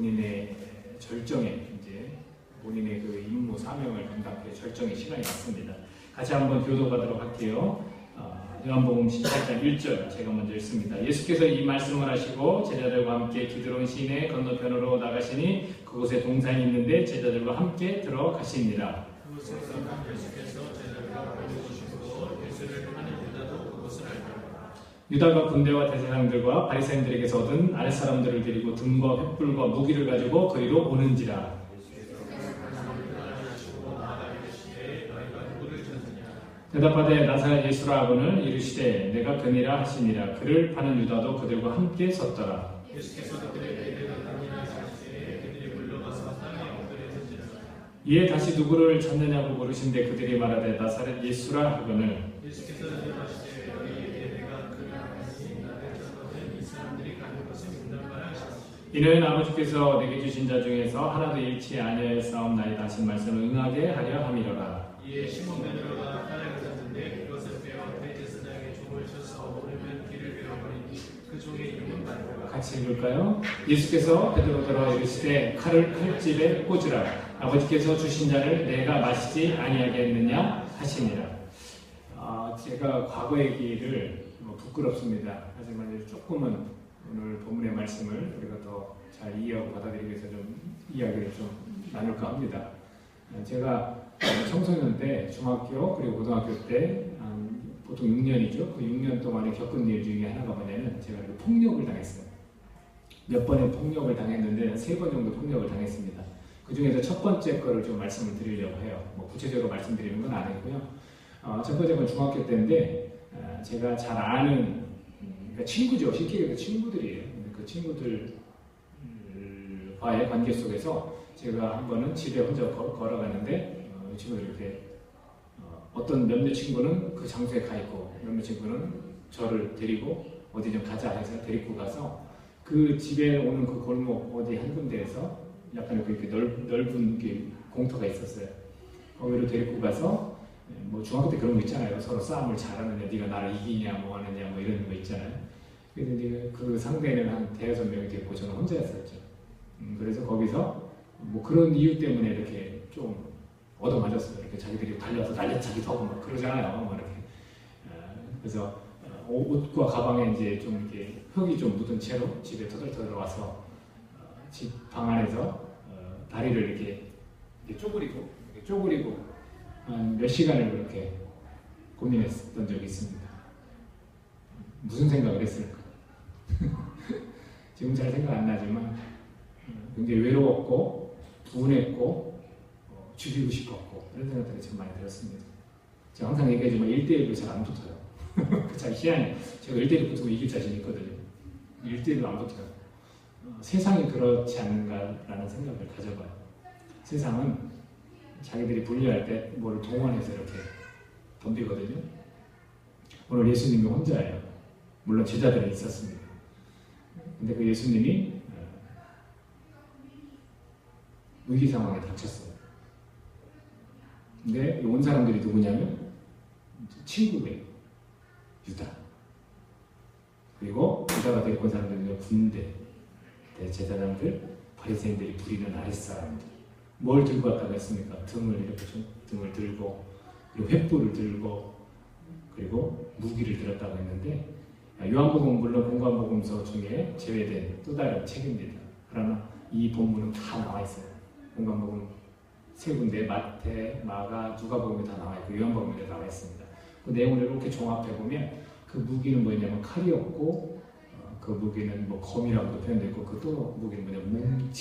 본인의 절정에 이제 본인의 그 임무 사명을 감당할 절정의 시간이 왔습니다. 같이 한번 교도하도록 할게요. 요한복음 18장 1절 제가 먼저 읽습니다. 예수께서 이 말씀을 하시고 제자들과 함께 기드론 시내 건너편으로 나가시니 그곳에 동산이 있는데 제자들과 함께 들어가시니라. 유다가 군대와 대제사장들과 바리새인들에게서 얻은 아랫사람들을 데리고 등과 횃불과 무기를 가지고 거리로 오는지라. 대답하되 나사렛 예수라 하거늘 이르시되 내가 그니라 하시니라. 그를 파는 유다도 그들과 함께 섰더라. 이에 다시 누구를 찾느냐고 물으신데 그들이 말하되 나사렛 예수라 하거늘. 이는 아버지께서 내게 주신 자 중에서 하나도 잃지 아니하였사옵나이다 하신 말씀을 응하게 하려 함이로라. 이에 시몬 베드로가 칼을 가졌는데 그것을 빼어 대제사장의 종을 쳐서 오르면 길을 베어버리니 그 종의 이름은 바르라. 같이 읽을까요? 예수께서 베드로더러 이르시되 칼을 칼집에 꽂으라. 아버지께서 주신 자를 내가 마시지 아니하게 했느냐 하시니라. 제가 과거 얘기를 부끄럽습니다. 하지만 조금은 오늘 본문의 말씀을 우리가 더 잘 이해하고 받아들이기 위해서 좀 이야기를 좀 나눌까 합니다. 제가 청소년 때, 중학교 그리고 고등학교 때 보통 6년이죠. 그 6년 동안에 겪은 일 중에 하나가 뭐냐면 제가 폭력을 당했어요. 몇 번의 폭력을 당했는데 3번 정도 폭력을 당했습니다. 그 중에서 첫 번째 거를 좀 말씀을 드리려고 해요. 구체적으로 말씀드리는 건 아니고요. 첫 번째 건 중학교 때인데 제가 잘 아는 그러니까 친구죠. 쉽게 얘기해서 친구들이에요. 그 친구들과의 관계 속에서 제가 한 번은 집에 혼자 걸어가는데 친구들 이렇게 어떤 몇몇 친구는 그 장소에 가 있고 몇몇 친구는 저를 데리고 어디 좀 가자 해서 데리고 가서 그 집에 오는 그 골목 어디 한 군데에서 약간 그렇게 넓은 공터가 있었어요. 거기로 데리고 가서 중학교 때 그런 거 있잖아요. 서로 싸움을 잘하느냐, 네가 나를 이기냐, 뭐 하느냐, 뭐 이런 거 있잖아요. 그래서 이제 그 상대는 한 5-6명이 됐고 저는 혼자였었죠. 그래서 거기서 그런 이유 때문에 이렇게 좀 얻어맞았어요. 이렇게 자기들이 달려서 날려차기도 하고 막 그러잖아요. 막 이렇게. 그래서 옷과 가방에 이제 좀 이렇게 흙이 좀 묻은 채로 집에 터덜터덜 와서 집 방 안에서 다리를 이렇게 쪼그리고 한 몇 시간을 그렇게 고민했던 적이 있습니다. 무슨 생각을 했을까? 지금 잘 생각 안 나지만 굉장히 외로웠고 분했고 죽이고 싶었고 이런 생각들이 참 많이 들었습니다. 제가 항상 얘기하지만 1대1로 잘 안 붙어요. 참 희한해. 제가 1대1로 붙으면 이길 자신이 있거든요. 1대1로 안 붙어요. 세상이 그렇지 않은가라는 생각을 가져봐요. 세상은 자기들이 분리할 때 뭐를 동원해서 이렇게 덤비거든요. 오늘 예수님이 혼자예요. 물론 제자들은 있었습니다. 근데 그 예수님이 위기 상황에 닥쳤어요. 근데 온 사람들이 누구냐면 친구예요. 유다. 그리고 유다가 데리고 온 사람들은 군대, 대제사장들, 바리새인들이 부리는 아랫사람들. 뭘 들고 왔다고 했습니까? 등을 이렇게 등을 들고 그리고 횃불을 들고 그리고 무기를 들었다고 했는데 요한복음 물론 공관복음서 중에 제외된 또 다른 책입니다. 그러나 이 본문은 다 나와 있어요. 공관복음 3군데 마태, 마가, 누가복음에 다 나와 있고 요한복음에 나와 있습니다. 그 내용을 이렇게 종합해 보면 그 무기는 뭐냐면 칼이었고 그 무기는 검이라고도 표현되고 그 또 무기는 뭐냐면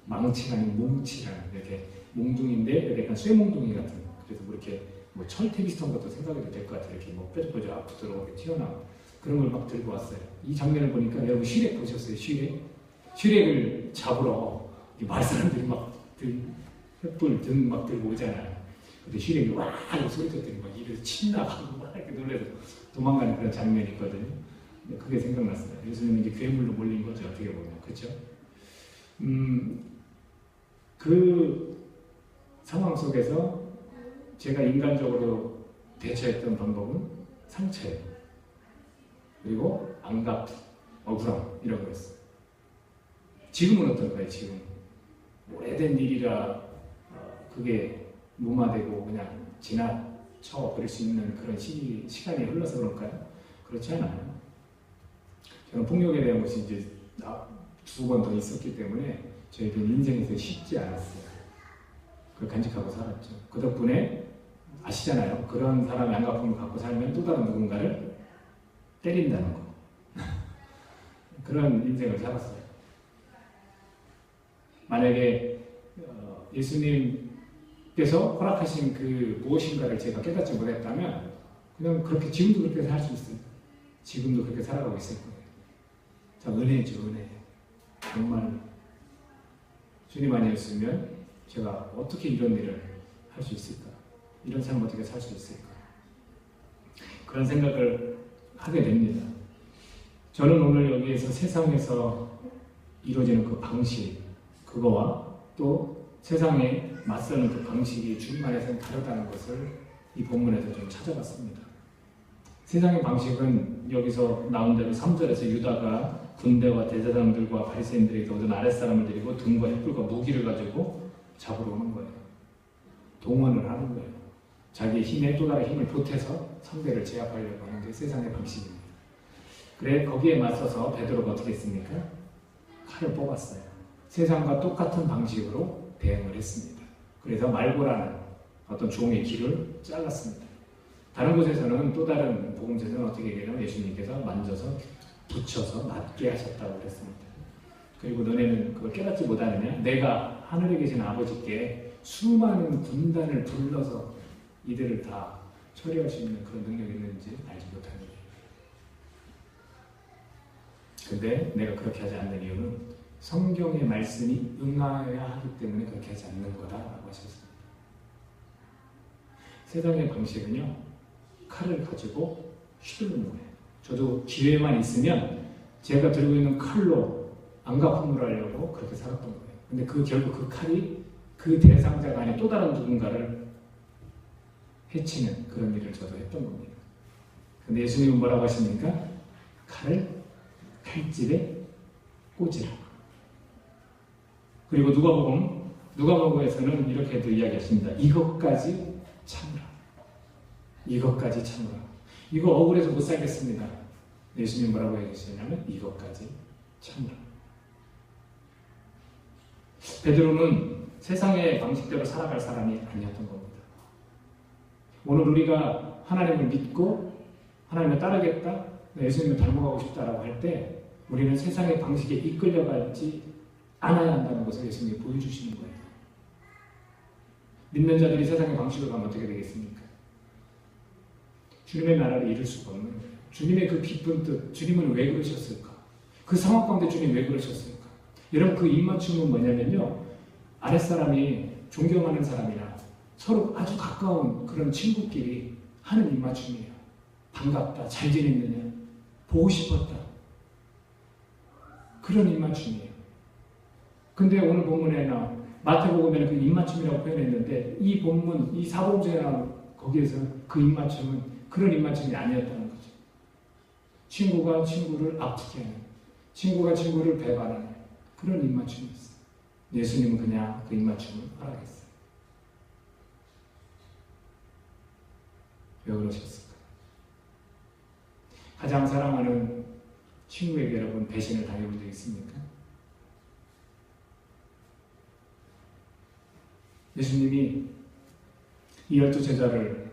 망치가 아닌 몽치라는 이렇게 몽둥인데 이렇게 약간 쇠몽둥이 같은 그래서 이렇게 철퇴 비슷한 것도 생각해도 될 것 같아요. 이렇게 뾰족뾰족 앞으로 이렇게 튀어나온 그런 걸 막 들고 왔어요. 이 장면을 보니까 여러분 시렉 보셨어요? 시렉을 잡으러 마을 사람들이 막 횃불 등 막 들고 오잖아요. 근데 시렉이 와 하고 소리 듣더니 막 입에서 침 나가고 막 이렇게 놀래서 도망가는 그런 장면이 있거든요. 그게 생각났어요. 예수님은 이제 괴물로 몰린 거죠. 어떻게 보면 그렇죠? 그 상황 속에서 제가 인간적으로 대처했던 방법은 상처예요. 그리고 억울함 이런 거였어요. 지금은 어떨까요? 지금 오래된 일이라 그게 무마되고 그냥 지나쳐 버릴 수 있는 그런 시간이 흘러서 그럴까요? 그렇지 않아요. 저는 폭력에 대한 것이 이제 2번 더 있었기 때문에 저희들은 인생에서 쉽지 않았어요. 그걸 간직하고 살았죠. 그 덕분에 아시잖아요. 그런 사람의 안갚음을 갖고 살면 또 다른 누군가를 때린다는 거. 그런 인생을 살았어요. 만약에 예수님께서 허락하신 그 무엇인가를 제가 깨닫지 못했다면 그냥 그렇게 지금도 그렇게 살 수 있어요. 지금도 그렇게 살아가고 있을 거예요. 참 은혜죠, 은혜. 정말 주님 아니었으면 제가 어떻게 이런 일을 할 수 있을까? 이런 삶을 어떻게 살 수 있을까? 그런 생각을 하게 됩니다. 저는 오늘 여기에서 세상에서 이루어지는 그 방식, 그거와 또 세상에 맞서는 그 방식이 주님 안에서는 다르다는 것을 이 본문에서 좀 찾아봤습니다. 세상의 방식은 여기서 나온 대로 3절에서 유다가 군대와 대제사장들과 바리새인들에게 얻은 아랫사람을 데리고 등과 횃불과 무기를 가지고 잡으러 오는 거예요. 동원을 하는 거예요. 자기의 힘에 또 다른 힘을 보태서 상대를 제압하려고 하는 게 세상의 방식입니다. 그래 거기에 맞서서 베드로가 어떻게 했습니까? 칼을 뽑았어요. 세상과 똑같은 방식으로 대응을 했습니다. 그래서 말고라는 어떤 종의 길을 잘랐습니다. 다른 곳에서는 또 다른 복음서에서는 어떻게 얘기하냐면 예수님께서 만져서 붙여서 낫게 하셨다고 그랬습니다. 그리고 너네는 그걸 깨닫지 못하느냐? 내가 하늘에 계신 아버지께 수많은 군단을 불러서 이들을 다 처리할 수 있는 그런 능력이 있는지 알지 못하느냐. 근데 내가 그렇게 하지 않는 이유는 성경의 말씀이 응하여야 하기 때문에 그렇게 하지 않는 거다라고 하셨습니다. 세상의 방식은요, 칼을 가지고 휘두르는 거예요. 저도 기회만 있으면 제가 들고 있는 칼로 안갚음을 하려고 그렇게 살았던 거예요. 근데 결국 그 칼이 그 대상자가 아닌 또 다른 누군가를 해치는 그런 일을 저도 했던 겁니다. 근데 예수님은 뭐라고 하십니까? 칼을 칼집에 꽂으라. 그리고 누가복음에서는 이렇게도 이야기하십니다. 이것까지 참으라. 이것까지 참으라. 이거 억울해서 못 살겠습니다. 예수님 뭐라고 얘기하시냐면 이것까지 참으라. 베드로는 세상의 방식대로 살아갈 사람이 아니었던 겁니다. 오늘 우리가 하나님을 믿고 하나님을 따르겠다, 예수님을 닮아가고 싶다라고 할 때 우리는 세상의 방식에 이끌려가지 않아야 한다는 것을 예수님이 보여주시는 거예요. 믿는 자들이 세상의 방식으로 가면 어떻게 되겠습니까? 주님의 나라를 이룰 수가 없는 거예요. 주님의 그 깊은 뜻, 주님은 왜 그러셨을까? 그 상황 가운데 주님 왜 그러셨을까? 여러분 그 입맞춤은 뭐냐면요, 아랫사람이 존경하는 사람이나 서로 아주 가까운 그런 친구끼리 하는 입맞춤이에요. 반갑다, 잘 지냈느냐, 보고 싶었다, 그런 입맞춤이에요. 근데 오늘 본문에나 마태복음에는 그 입맞춤이라고 표현했는데 이 본문, 이 사복음서나 거기에서 그 입맞춤은 그런 입맞춤이 아니었다는 거죠. 친구가 친구를 아프게 하는, 친구가 친구를 배반하는 그런 입맞춤이었어요. 예수님은 그냥 그 입맞춤을 허락했어요. 왜 그러셨을까? 가장 사랑하는 친구에게 여러분 배신을 당해본 적 있습니까? 예수님이 이 12제자를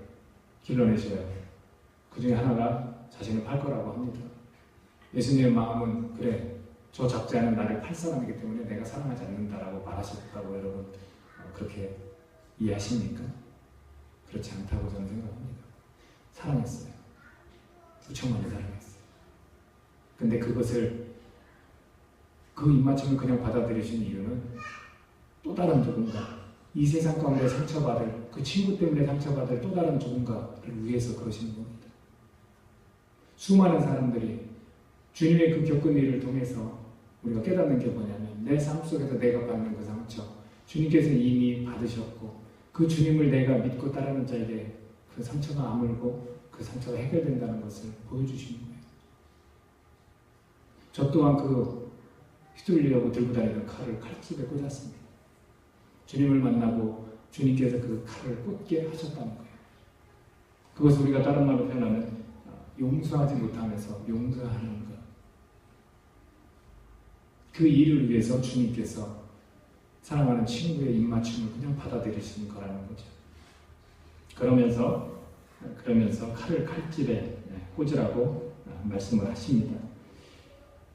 길러내셔요. 그 중에 하나가 자신을 팔 거라고 합니다. 예수님의 마음은 그래, 저 작자는 나를 팔 사람이기 때문에 내가 사랑하지 않는다라고 말하셨다고 여러분 그렇게 이해하십니까? 그렇지 않다고 저는 생각합니다. 사랑했어요. 부처만이 사랑했어요. 근데 그것을, 그 입맞춤을 그냥 받아들이신 이유는 또 다른 누군가, 이 세상 가운데 상처받을, 그 친구 때문에 상처받을 또 다른 누군가를 위해서 그러시는 겁니다. 수많은 사람들이 주님의 그 겪은 일을 통해서 우리가 깨닫는 게 뭐냐면 내 삶 속에서 내가 받는 그 상처, 주님께서 이미 받으셨고 그 주님을 내가 믿고 따르는 자에게 그 상처가 아물고 그 상처가 해결된다는 것을 보여주시는 거예요. 저 또한 그 휘둘리려고 들고 다니던 칼을 칼집에 꽂았습니다. 주님을 만나고 주님께서 그 칼을 꽂게 하셨다는 거예요. 그것을 우리가 다른 말로 표현하면 용서하지 못하면서 용서하는 것. 그 일을 위해서 주님께서 사랑하는 친구의 입맞춤을 그냥 받아들이시는 거라는 거죠. 그러면서 칼을 칼집에 꽂으라고 말씀을 하십니다.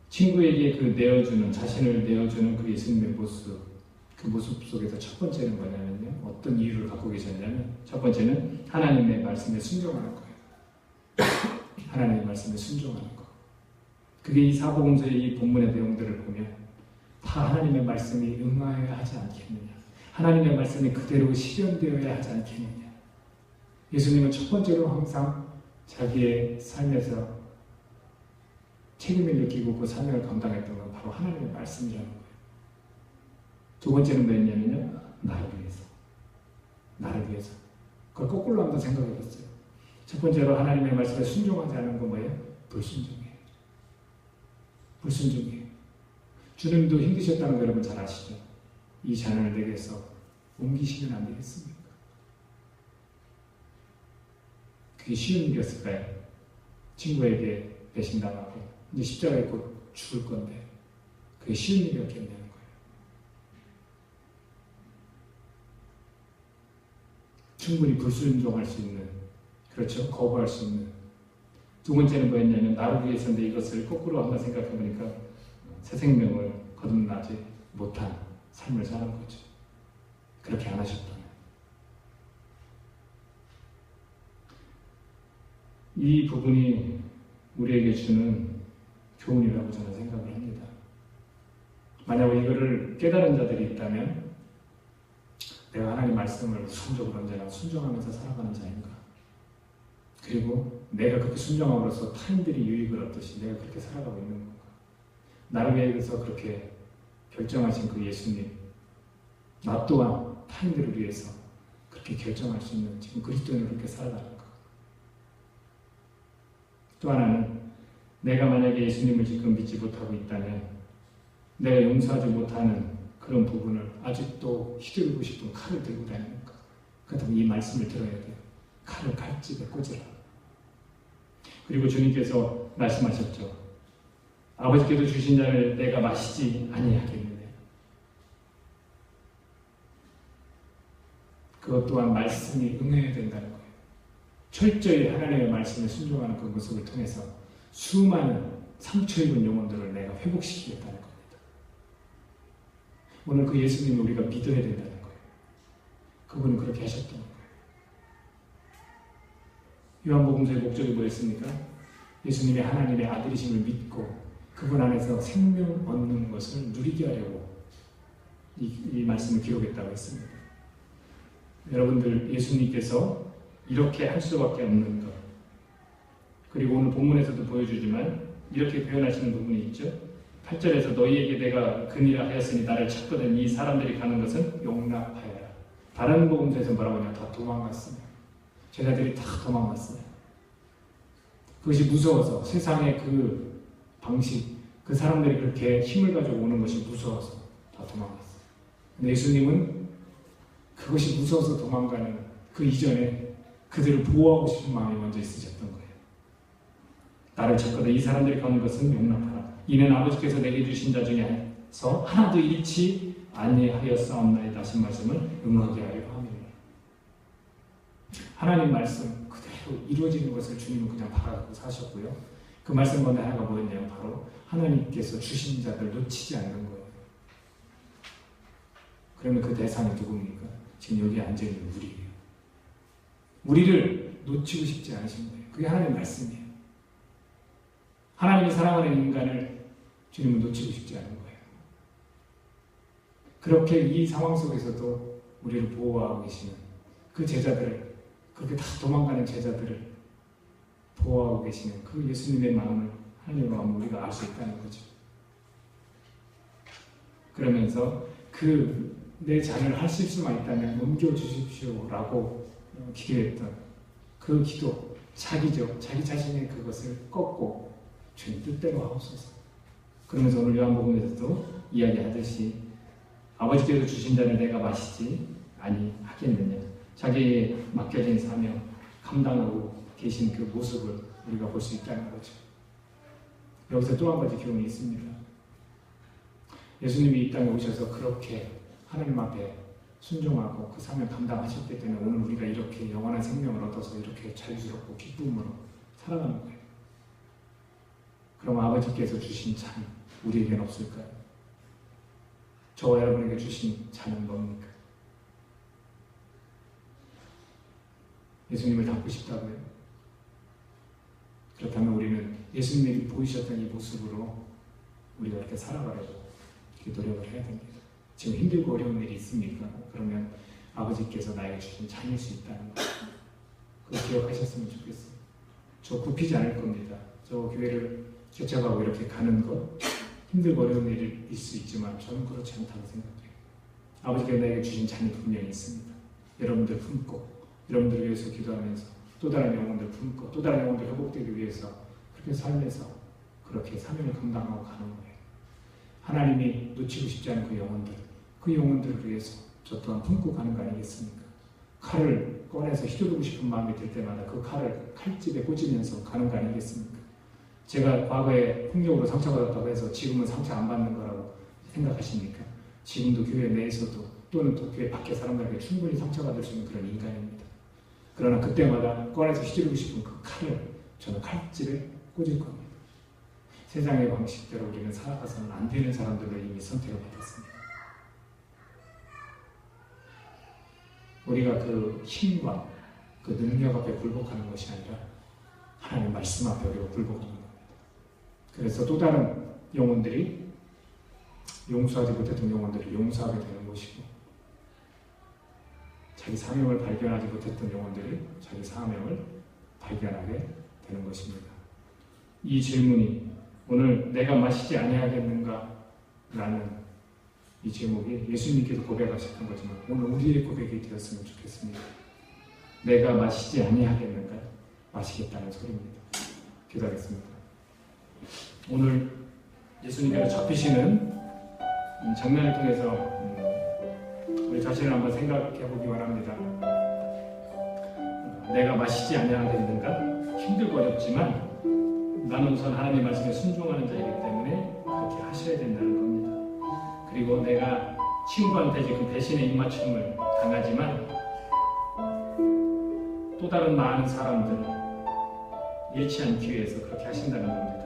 친구에게 자신을 내어주는 그 예수님의 모습, 그 모습 속에서 첫 번째는 뭐냐면요. 어떤 이유를 갖고 계셨냐면, 첫 번째는 하나님의 말씀에 순종하는 거예요. 하나님의 말씀에 순종하는 거. 그게 이 사복음서의 이 본문의 내용들을 보면 다 하나님의 말씀이 응하여야 하지 않겠느냐. 하나님의 말씀이 그대로 실현되어야 하지 않겠느냐. 예수님은 첫 번째로 항상 자기의 삶에서 책임을 느끼고 그 사명을 감당했던 건 바로 하나님의 말씀이라는 거예요. 두 번째는 뭐였냐면요. 나를 위해서. 그걸 거꾸로 한번 생각해 봤어요. 첫 번째로 하나님의 말씀에 순종하지 않은 건 뭐예요? 불순종이에요. 주님도 힘드셨다는 거 여러분 잘 아시죠? 이 잔을 내게서 옮기시면 안 되겠습니까? 그게 쉬운 일이었을까요? 친구에게 배신당하고 이제 십자가에 곧 죽을 건데 그게 쉬운 일이었겠냐는 거예요. 충분히 불순종할 수 있는, 그렇죠? 거부할 수 있는. 두 번째는 뭐였냐면 나를 위해서인데 이것을 거꾸로 한번 생각해 보니까 새 생명을 거듭나지 못한 삶을 사는 거죠. 그렇게 안 하셨다면. 이 부분이 우리에게 주는 교훈이라고 저는 생각을 합니다. 만약 이거를 깨달은 자들이 있다면 내가 하나님 말씀을 순종적으로 언제나 순종하면서 살아가는 자인가? 그리고 내가 그렇게 순종함으로써 타인들이 유익을 얻듯이 내가 그렇게 살아가고 있는 건가? 나를 위해서 그렇게 결정하신 그 예수님, 나 또한 타인들을 위해서 그렇게 결정할 수 있는 지금 그리스도인으로 그렇게 살아가는가? 또 하나는 내가 만약에 예수님을 지금 믿지 못하고 있다면 내가 용서하지 못하는 그런 부분을 아직도 휘두르고 싶은 칼을 들고 다니는가? 그렇다면 이 말씀을 들어야 돼요. 칼을 칼집에 꽂으라. 그리고 주님께서 말씀하셨죠. 아버지께서 주신 잔을 내가 마시지 아니하겠느냐. 그것 또한 말씀이 응해야 된다는 거예요. 철저히 하나님의 말씀에 순종하는 그 모습을 통해서 수많은 상처 입은 영혼들을 내가 회복시키겠다는 겁니다. 오늘 그 예수님을 우리가 믿어야 된다는 거예요. 그분은 그렇게 하셨던 거예요. 요한복음서의 목적이 뭐였습니까? 예수님의 하나님의 아들이심을 믿고 그분 안에서 생명 얻는 것을 누리게 하려고 이 말씀을 기록했다고 했습니다. 여러분들 예수님께서 이렇게 할 수밖에 없는 것, 그리고 오늘 본문에서도 보여주지만 이렇게 표현하시는 부분이 있죠. 8절에서 너희에게 내가 근이라 하였으니 나를 찾거든 이 사람들이 가는 것은 용납하여라. 다른 복음서에서 뭐라고 하냐? 다 도망갔습니다. 제자들이 다 도망갔어요. 그것이 무서워서, 세상의 그 방식, 그 사람들이 그렇게 힘을 가지고 오는 것이 무서워서 다 도망갔어요. 근데 예수님은 그것이 무서워서 도망가는 그 이전에 그들을 보호하고 싶은 마음이 먼저 있으셨던 거예요. 나를 찾거든 이 사람들이 가는 것은 용납하라. 이는 아버지께서 내게 주신 자 중에서 하나도 잃지 아니하였사옵나이다 하신 말씀을 응하게 하려 함이라. 하나님 말씀 그대로 이루어지는 것을 주님은 그냥 바라고 사셨고요. 그 말씀 가운데 하나가 뭐였냐면 바로 하나님께서 주신 자들 놓치지 않는 거예요. 그러면 그 대상이 누굽니까? 지금 여기 앉아있는 우리예요. 우리를 놓치고 싶지 않으신 거예요. 그게 하나님의 말씀이에요. 하나님이 사랑하는 인간을 주님은 놓치고 싶지 않은 거예요. 그렇게 이 상황 속에서도 우리를 보호하고 계시는 그 제자들을, 그렇게 다 도망가는 제자들을 보호하고 계시는 그 예수님의 마음을, 하나님의 마음을 우리가 알 수 있다는 거죠. 그러면서 그 내 잔을 하실 수만 있다면 옮겨주십시오라고 기도했던 그 기도, 자기죠. 자기 자신의 그것을 꺾고 주님 뜻대로 하옵소서. 그러면서 오늘 요한복음에서도 이야기하듯이 아버지께서 주신 잔을 내가 마시지 아니하겠느냐. 자기의 맡겨진 사명 감당하고 계신 그 모습을 우리가 볼 수 있다는 거죠. 여기서 또 한 가지 교훈이 있습니다. 예수님이 이 땅에 오셔서 그렇게 하나님 앞에 순종하고 그 사명 감당하셨기 때문에 오늘 우리가 이렇게 영원한 생명을 얻어서 이렇게 자유스럽고 기쁨으로 살아가는 거예요. 그럼 아버지께서 주신 잔 우리에겐 없을까요? 저와 여러분에게 주신 잔은 뭡니까? 예수님을 닮고 싶다고요? 그렇다면 우리는 예수님이 보이셨던 이 모습으로 우리가 이렇게 살아가려고 이렇게 노력을 해야 됩니다. 지금 힘들고 어려운 일이 있습니까? 그러면 아버지께서 나에게 주신 잔일 수 있다는 거. 그거 기억하셨으면 좋겠어요. 저 굽히지 않을 겁니다. 저 교회를 개척하고 이렇게 가는 것 힘들고 어려운 일일 수 있지만 저는 그렇지 않다고 생각해요. 아버지께서 나에게 주신 잔이 분명히 있습니다. 여러분들 품고 여러분들을 위해서 기도하면서 또 다른 영혼들 품고 또 다른 영혼들 회복되기 위해서 그렇게 삶에서 그렇게 사명을 감당하고 가는 거예요. 하나님이 놓치고 싶지 않은 그 영혼들을 위해서 저 또한 품고 가는 거 아니겠습니까? 칼을 꺼내서 휘두르고 싶은 마음이 들 때마다 그 칼을 칼집에 꽂으면서 가는 거 아니겠습니까? 제가 과거에 폭력으로 상처받았다고 해서 지금은 상처 안 받는 거라고 생각하십니까? 지금도 교회 내에서도 또는 또 교회 밖의 사람들에게 충분히 상처받을 수 있는 그런 인간입니다. 그러나 그때마다 꺼내서 휘두르고 싶은 그 칼을 저는 칼집에 꽂을 겁니다. 세상의 방식대로 우리는 살아가서는 안 되는 사람들로 이미 선택을 받았습니다. 우리가 그 힘과 그 능력 앞에 굴복하는 것이 아니라 하나님 말씀 앞에 우리가 굴복하는 겁니다. 그래서 또 다른 영혼들이 용서하지 못했던 영혼들이 용서하게 되는 것이고 자기 사명을 발견하지 못했던 영혼들이 자기 사명을 발견하게 되는 것입니다. 이 질문이 오늘 내가 마시지 아니하겠는가? 라는 이 제목이 예수님께서 고백하셨던 거지만 오늘 우리의 고백이 되었으면 좋겠습니다. 내가 마시지 아니하겠는가? 마시겠다는 소리입니다. 기도하겠습니다. 오늘 예수님께서 잡히시는 장면을 통해서 우리 자신을 한번 생각해 보기 바랍니다. 내가 마시지 아니하겠는가? 힘들고 어렵지만 나는 우선 하나님 말씀에 순종하는 자이기 때문에 그렇게 하셔야 된다는 겁니다. 그리고 내가 친구한테 지금 배신의 입맞춤을 당하지만 또 다른 많은 사람들 잃지 않기 위해서 그렇게 하신다는 겁니다.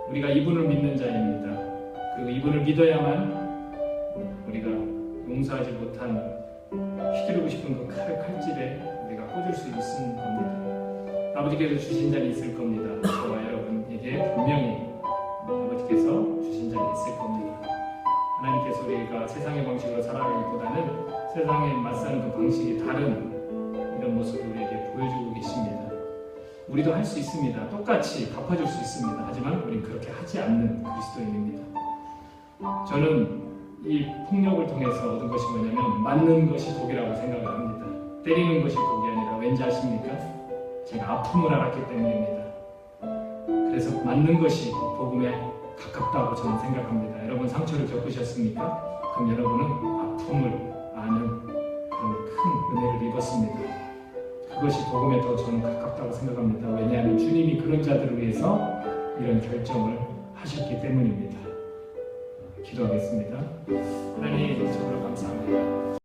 우리가 이분을 믿는 자입니다. 그리고 이분을 믿어야만 우리가 용서하지 못한 휘두르고 싶은 그 칼집에 우리가 꽂을 수 있는 겁니다. 아버지께서 주신 잔이 있을 겁니다. 저와 여러분에게 분명히 아버지께서 주신 잔이 있을 겁니다. 하나님께서 우리가 세상의 방식으로 살아가기보다는 세상에 맞서는 그 방식이 다른 이런 모습을 우리에게 보여주고 계십니다. 우리도 할 수 있습니다. 똑같이 갚아줄 수 있습니다. 하지만 우리는 그렇게 하지 않는 그리스도인입니다. 저는 이 폭력을 통해서 얻은 것이 뭐냐면 맞는 것이 복이라고 생각을 합니다. 때리는 것이 복이 아니라 왠지 아십니까? 제가 아픔을 알았기 때문입니다. 그래서 맞는 것이 복음에 가깝다고 저는 생각합니다. 여러분 상처를 겪으셨습니까? 그럼 여러분은 아픔을 아는 그런 큰 은혜를 입었습니다. 그것이 복음에 더 저는 가깝다고 생각합니다. 왜냐하면 주님이 그런 자들을 위해서 이런 결정을 하셨기 때문입니다. 기도하겠습니다.